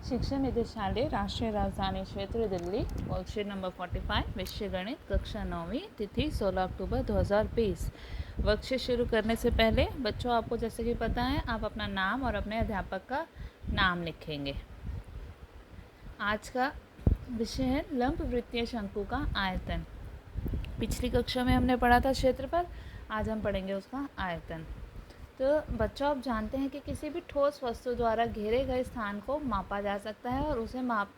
शिक्षा निदेशालय, राष्ट्रीय राजधानी क्षेत्र दिल्ली, वर्कशीट नंबर 45, विषय गणित, कक्षा 9वीं, तिथि 16 अक्टूबर 2020। वर्कशीट शुरू करने से पहले बच्चों, आपको जैसे कि पता है, आप अपना नाम और अपने अध्यापक का नाम लिखेंगे। आज का विषय है लंब वृत्तीय शंकु का आयतन। पिछली कक्षा में हमने पढ़ा था क्षेत्रफल, आज हम पढ़ेंगे उसका आयतन। तो बच्चों, आप जानते हैं कि किसी भी ठोस वस्तु द्वारा घेरे गए स्थान को मापा जा सकता है और उसे माप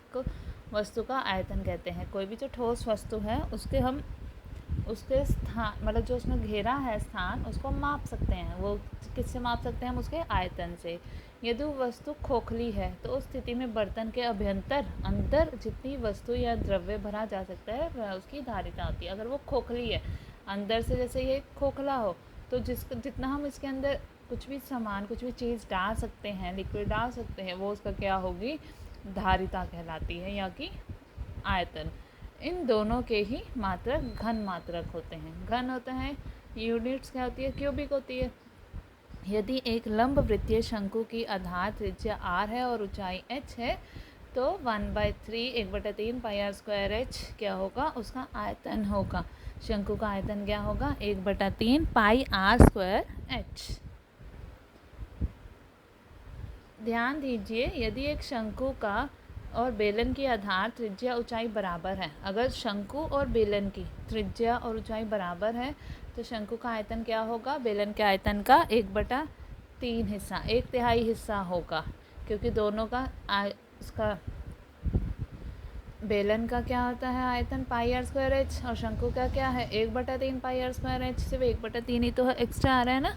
वस्तु का आयतन कहते हैं। कोई भी जो ठोस वस्तु है उसके स्थान, मतलब जो उसमें घेरा है स्थान, उसको माप सकते हैं। वो किससे माप सकते हैं? हम उसके आयतन से। यदि वस्तु खोखली है तो उस स्थिति में बर्तन के अंदर जितनी वस्तु या द्रव्य भरा जा सकता है वह उसकी धारिता होती है। अगर वो खोखली है, अंदर से जैसे ये खोखला हो, तो जितना हम इसके अंदर कुछ भी सामान, कुछ भी चीज़ डाल सकते हैं, लिक्विड डाल सकते हैं, वो उसका क्या होगी? धारिता कहलाती है, या कि आयतन। इन दोनों के ही मात्रक घन मात्रक होते हैं। घन होता है, यूनिट्स क्या होती है? क्यूबिक होती है। यदि एक लंब वृत्तीय शंकु की आधार त्रिज्या r है और ऊंचाई h है, तो 1/3 पाई r स्क्वायर h क्या होगा? उसका आयतन होगा। शंकु का आयतन क्या होगा? 1/3 पाई r स्क्वायर h। ध्यान दीजिए, यदि एक शंकु का और बेलन की आधार त्रिज्या ऊंचाई बराबर है, अगर शंकु और बेलन की त्रिज्या और ऊंचाई बराबर है तो शंकु का आयतन क्या होगा? बेलन के आयतन का 1/3 हिस्सा, 1/3 हिस्सा होगा, क्योंकि दोनों का उसका बेलन का क्या होता है आयतन? पाई r स्क्वायर h, और शंकु का क्या है? 1/3 पाई r स्क्वायर h। सिर्फ 1/3 ही तो एक्स्ट्रा आ रहा है ना,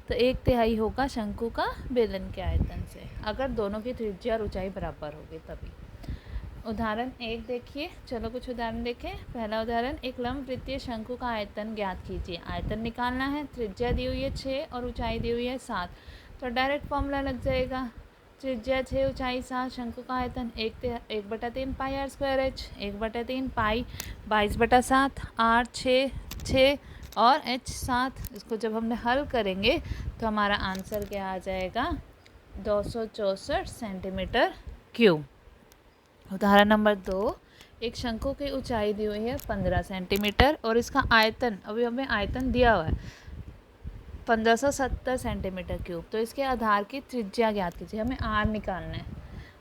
तो 1/3 होगा शंकु का बेलन के आयतन से, अगर दोनों की त्रिज्या और ऊंचाई बराबर होगी तभी। उदाहरण 1 देखिए। चलो कुछ उदाहरण देखें। पहला उदाहरण, एक लंब वृत्तीय शंकु का आयतन ज्ञात कीजिए। आयतन निकालना है, त्रिज्या दी हुई है 6 और ऊंचाई दी हुई है 7, तो डायरेक्ट फॉर्मूला लग जाएगा। त्रिज्या 6, ऊंचाई 7, शंकु का आयतन 1/3 पाई r square h, 1/3 pi 22/7, r 6 और h 7। इसको जब हमने हल करेंगे तो हमारा आंसर क्या आ जाएगा? 264 सेंटीमीटर क्यूब। उदाहरण नंबर 2, एक शंकु की ऊंचाई दी हुई है 15 सेंटीमीटर और इसका आयतन, अभी हमें आयतन दिया हुआ है 1570 सेंटीमीटर क्यूब। तो इसके आधार की त्रिज्या ज्ञात कीजिए, हमें r निकालना है,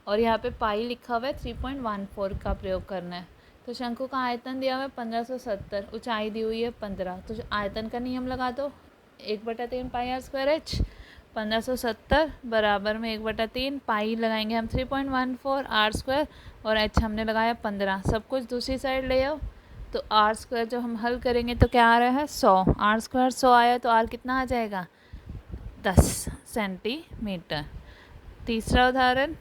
और यहाँ पे पाई लिखा हुआ है 3.14 का प्रयोग करना है। तो शंकु का आयतन दिया हुआ है 1570, ऊंचाई दी हुई है 15, तो आयतन का नियम लगा दो, 1/3 पाई r स्क्वायर h। 1570 बराबर में 1/3 पाई लगाएंगे हम 3.14 r स्क्वायर, और h हमने लगाया 15। सब कुछ दूसरी साइड ले आओ, तो r स्क्वायर जब हम हल करेंगे तो क्या आ रहा है? 100। r स्क्वायर 100 आया तो r कितना आ जाएगा? 10 सेंटीमीटर। तीसरा उदाहरण,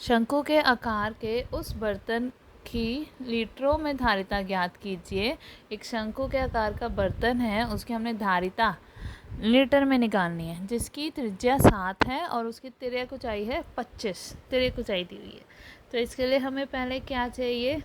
शंकु के आकार के उस बर्तन की लीटरों में धारिता ज्ञात कीजिए। एक शंकु के आकार का बर्तन है, उसकी हमने धारिता लीटर में निकालनी है, जिसकी त्रिज्या 7 है और उसकी तिर्यक ऊंचाई है 25। तिर्यक ऊंचाई दी हुई है, तो इसके लिए हमें पहले क्या चाहिए?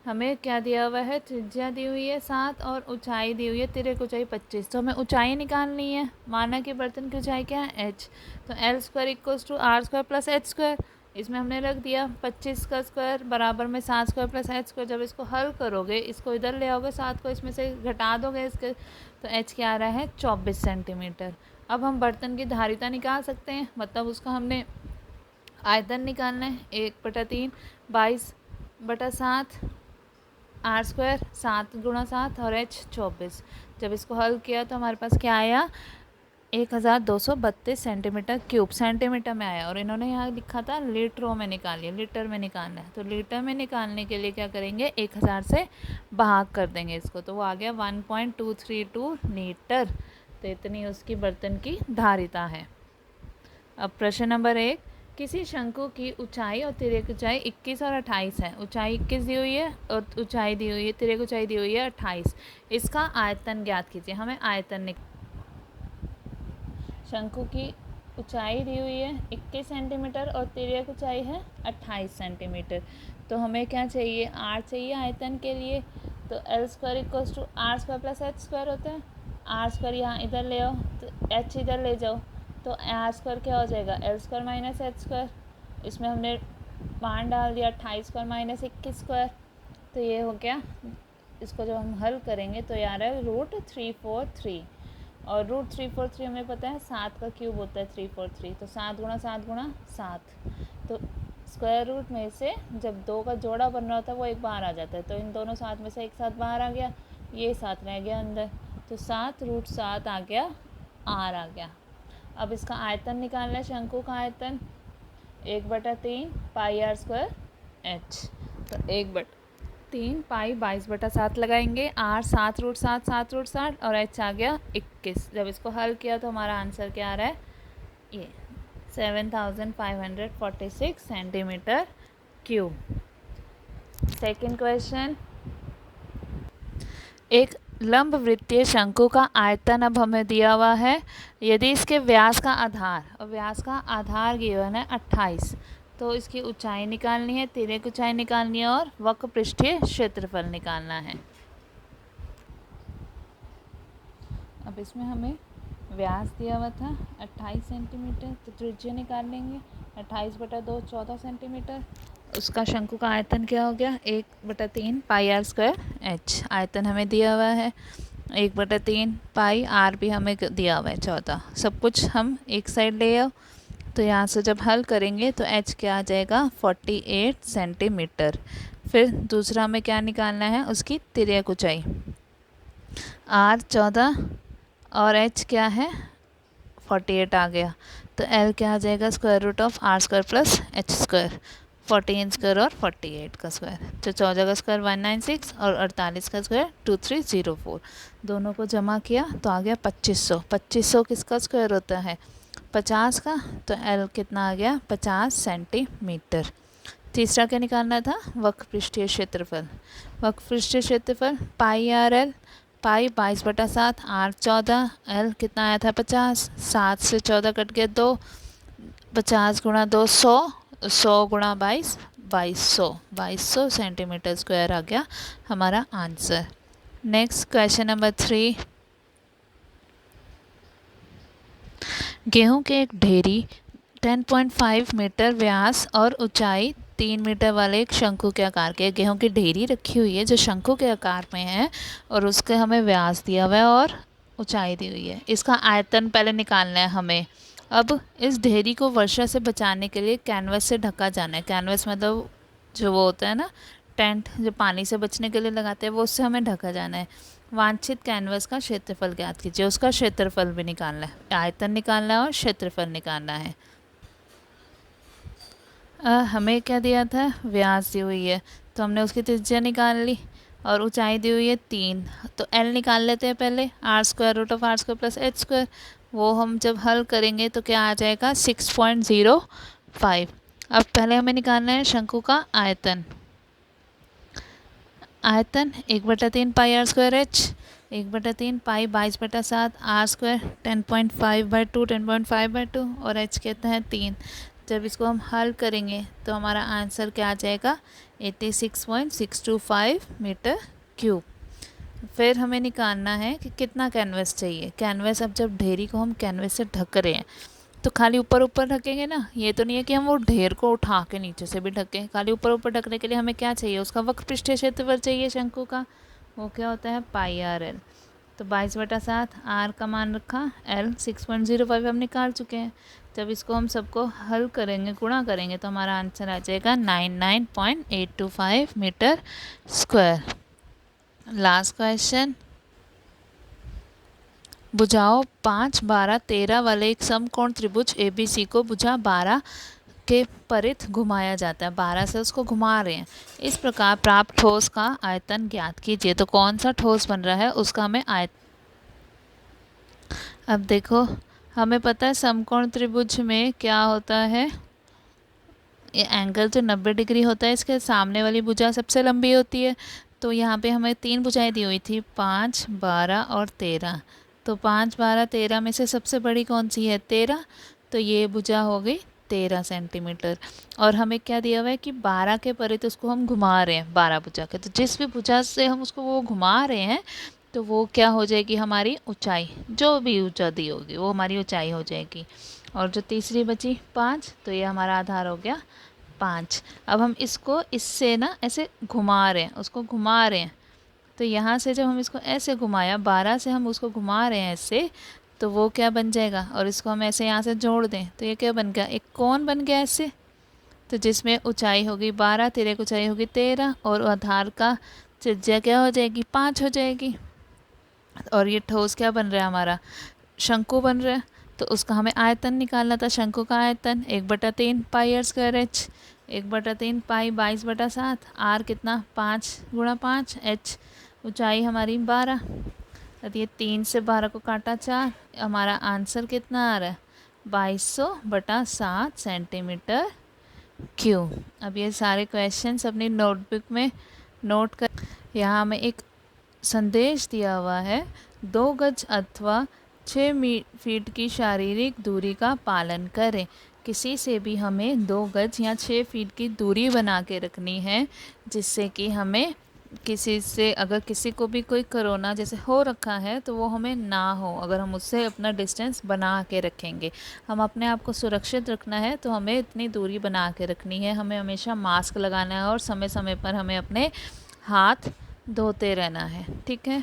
हमें क्या दिया हुआ है? त्रिज्या दी हुई है 7 और ऊंचाई दी हुई है, तिर्यक ऊंचाई 25। तो हमें ऊंचाई निकालनी है। माना कि बर्तन की ऊंचाई क्या है? h, तो l square equals to r square plus h square. इसमें हमने रख दिया 25 का स्क्वायर बराबर में 7 स्क्वायर प्लस h स्क्वायर। जब इसको हल करोगे, इसको इधर ले आओगे, 7 को इसमें से घटा दोगे इसके, तो h क्या आ रहा है? 24 सेंटीमीटर। अब हम बर्तन की धारिता निकाल सकते हैं, मतलब उसका हमने आयतन निकालना है। 1/3 22/7 r स्क्वायर, 7 × 7 और h 24। जब इसको हल किया तो हमारे पास क्या आया? 1232 सेंटीमीटर क्यूब। सेंटीमीटर में आया, और इन्होंने यहाँ लिखा था लीटरों में निकालिए, लीटर में निकालना है। तो लीटर में निकालने के लिए क्या करेंगे? 1000 से भाग कर देंगे इसको, तो वो आ गया 1.232 लीटर। तो इतनी उसकी बर्तन की धारिता है। अब प्रश्न नंबर 1, किसी शंकु की ऊंचाई और तिर्यक ऊंचाई 21 और 28 है। ऊंचाई 21 दी हुई है और ऊंचाई दी हुई है, तिर्यक ऊंचाई दी हुई है 28। इसका आयतन ज्ञात कीजिए। हमें आयतन शंकु की ऊंचाई दी हुई है 21 सेंटीमीटर और तिर्यक ऊंचाई है 28 सेंटीमीटर। तो हमें क्या चाहिए? r चाहिए आयतन के लिए, तो l square equals to r square plus h square होता है। r स्क्वायर यहाँ इधर ले आओ, तो h इधर ले जाओ, तो आर स्क्वायर क्या हो जाएगा, L square minus H square, इसमें हमने मान डाल दिया 28 स्क्वायर माइनस 21 स्क्वायर, तो ये हो गया। इसको जब हम हल करेंगे तो ये आ रहा है √343, और √343 हमें पता है 7 का क्यूब होता है 343, तो 7 गुणा 7 गुणा 7, तो स्क्वायर रूट में से जब 2 का जोड़ा बन रहा होता है वो एक बाहर आ जाता है, तो इन दोनों साथ में से एक साथ बाहर आ गया, ये साथ रह गया अंदर, तो 7√7 आ गया, आर आ गया। अब इसका आयतन निकालना है, शंकु का आयतन 1/3 पाई आर स्क्वायर एच, तो 1/3 पाई 22/7 लगाएंगे, आर 7√7 7√7 और एच आ गया 21। जब इसको हल किया तो हमारा आंसर क्या आ रहा है, ये 7546 सेंटीमीटर क्यूब। सेकेंड क्वेश्चन, एक लंब वृत्तीय शंकु का आयतन अब हमें दिया हुआ है, यदि इसके व्यास का आधार, और व्यास का आधार गिवन है 28, तो इसकी ऊंचाई निकालनी है, तिर्यक ऊंचाई निकालनी है और वक्र पृष्ठीय क्षेत्रफल निकालना है। अब इसमें हमें व्यास दिया हुआ था 28 सेंटीमीटर, तो त्रिज्या निकाल लेंगे, 28/2 14 सेंटीमीटर। उसका शंकु का आयतन क्या हो गया, 1/3 पाई आर स्क्वायर एच, आयतन हमें दिया हुआ है 1/3 पाई, आर भी हमें दिया हुआ है 14, सब कुछ हम एक साइड ले आओ, तो यहाँ से जब हल करेंगे तो एच क्या आ जाएगा 48 सेंटीमीटर। फिर दूसरा हमें क्या निकालना है, उसकी तिर्यक ऊंचाई, आर 14 और एच क्या है 48 आ गया, तो एल क्या आ जाएगा square root of R square plus H square, 14 square और 48 का स्क्वायर, तो 14 का स्क्वायर 196 और 48 का स्क्वायर 2304, दोनों को जमा किया तो आ गया 2500। 2500 किसका स्क्वायर होता है 50 का, तो एल कितना आ गया 50 सेंटीमीटर। तीसरा क्या निकालना था, वक्र पृष्ठीय क्षेत्रफल, वक्र पृष्ठीय क्षेत्रफल pi R L, pi 22/7, R 14, L कितना आया था 50, 7 से 14 कट गया 2, 50 गुणा 2 100, 100 गुणा 22 2200 सेंटीमीटर स्क्वायर आ गया हमारा आंसर। नेक्स्ट क्वेश्चन नंबर 3, गेहूं के एक ढेरी 10.5 मीटर व्यास और ऊंचाई 3 मीटर वाले एक शंकु के आकार के, गेहूं की ढेरी रखी हुई है जो शंकु के आकार में है और उसके हमें व्यास दिया हुआ है और ऊंचाई दी हुई है, इसका आयतन पहले निकालना है हमें। अब इस ढेरी को वर्षा से बचाने के लिए कैनवस से ढका जाना है, कैनवस मतलब जो वो होता है ना टेंट, जो पानी से बचने के लिए लगाते हैं, वो उससे हमें ढका जाना है। वांछित कैनवस का क्षेत्रफल ज्ञात कीजिए, उसका क्षेत्रफल भी निकालना है, आयतन निकालना है और क्षेत्रफल निकालना है। हमें क्या दिया था, व्यास दी हुई है, तो हमने उसकी त्रिज्या निकाल ली और ऊंचाई दी हुई है 3, तो एल निकाल लेते हैं पहले, R square root of R square plus H square, वो हम जब हल करेंगे तो क्या आ जाएगा 6.05। अब पहले हमें निकालना है शंकु का आयतन, आयतन 1/3 pi R square H, 1/3 pi 22/7, R square 10.5/2 10.5/2 और एच कहते हैं 3। जब इसको हम हल करेंगे तो हमारा आंसर क्या आ जाएगा 86.625 मीटर क्यूब। फिर हमें निकालना है कि कितना कैनवस चाहिए, कैनवस अब जब ढेरी को हम कैनवस से ढक रहे हैं तो खाली ऊपर ऊपर ढकेंगे ना, ये तो नहीं है कि हम वो ढेर को उठा के नीचे से भी ढकें, खाली ऊपर ऊपर ढकने के लिए हमें क्या चाहिए, उसका वक्र पृष्ठीय क्षेत्रफल चाहिए शंकु का, वो क्या होता है पाई आर एल, तो 22/7, आर का मान रखा, एल 6.05 हम निकाल चुके हैं। जब इसको हम सबको हल करेंगे, गुणा करेंगे, तो हमारा आंसर आ जाएगा 99.825 मीटर स्क्वायर। लास्ट क्वेश्चन, भुजाओं 5, 12, 13 वाले एक समकोण त्रिभुज ABC को भुजा 12 के परिध घुमाया जाता है, 12 से उसको घुमा रहे हैं, इस प्रकार प्राप्त ठोस का आयतन ज्ञात कीजिए। तो कौन सा ठोस बन रहा है उसका हमें आयतन, अब देखो हमें पता है समकोण त्रिभुज में क्या होता है, ये एंगल जो 90 डिग्री होता है, इसके सामने वाली भुजा सबसे लंबी होती है, तो यहाँ पे हमें 3 भुजाएं दी हुई थी 5, 12 और 13, तो 5, 12, 13 में से सबसे बड़ी कौन सी है 13, तो ये भुजा हो गई 13 सेंटीमीटर। और हमें क्या दिया हुआ है कि 12 के परिध उसको हम घुमा रहे हैं 12 भुजा के, तो जिस भी भुजा से हम उसको वो घुमा रहे हैं तो वो क्या हो जाएगी हमारी ऊंचाई, जो भी ऊंचा दी होगी वो हमारी ऊंचाई हो जाएगी। और जो तीसरी बची 5, तो ये हमारा आधार हो गया 5। अब हम इसको इससे ना ऐसे घुमा रहे हैं, उसको घुमा रहे हैं, तो यहाँ से जब हम इसको ऐसे घुमाया 12 से हम उसको घुमा रहे हैं ऐसे, तो वो क्या बन जाएगा, और इसको हम ऐसे यहाँ से जोड़ दें तो ये क्या बन गया, एक कोण बन गया ऐसे। तो जिसमें ऊंचाई होगी 12, तिर्यक ऊंचाई होगी 13, और आधार का त्रिज्या क्या हो जाएगी 5 हो जाएगी। और ये ठोस क्या बन रहा है हमारा, शंकु बन रहा है। तो उसका हमें आयतन निकालना था, शंकु का आयतन 1/3 pi R square H, 1/3 pi 22/7, R कितना 5 × 5, एच ऊंचाई हमारी 12। तो ये 3 से 12 को काटा 4, हमारा आंसर कितना आ रहा है 2200/7 सेंटीमीटर क्यूब। अब ये सारे क्वेश्चंस अपनी नोटबुक में नोट कर। यहाँ हमें एक संदेश दिया हुआ है, 2 गज अथवा 6 फीट की शारीरिक दूरी का पालन करें। किसी से भी हमें 2 गज या 6 फीट की दूरी बना के रखनी है, जिससे कि हमें किसी से, अगर किसी को भी कोई कोरोना जैसे हो रखा है तो वो हमें ना हो, अगर हम उससे अपना डिस्टेंस बना के रखेंगे। हम अपने आप को सुरक्षित रखना है तो हमें इतनी दूरी बना के रखनी है। हमें हमेशा मास्क लगाना है और समय समय पर हमें अपने हाथ धोते रहना है। ठीक है।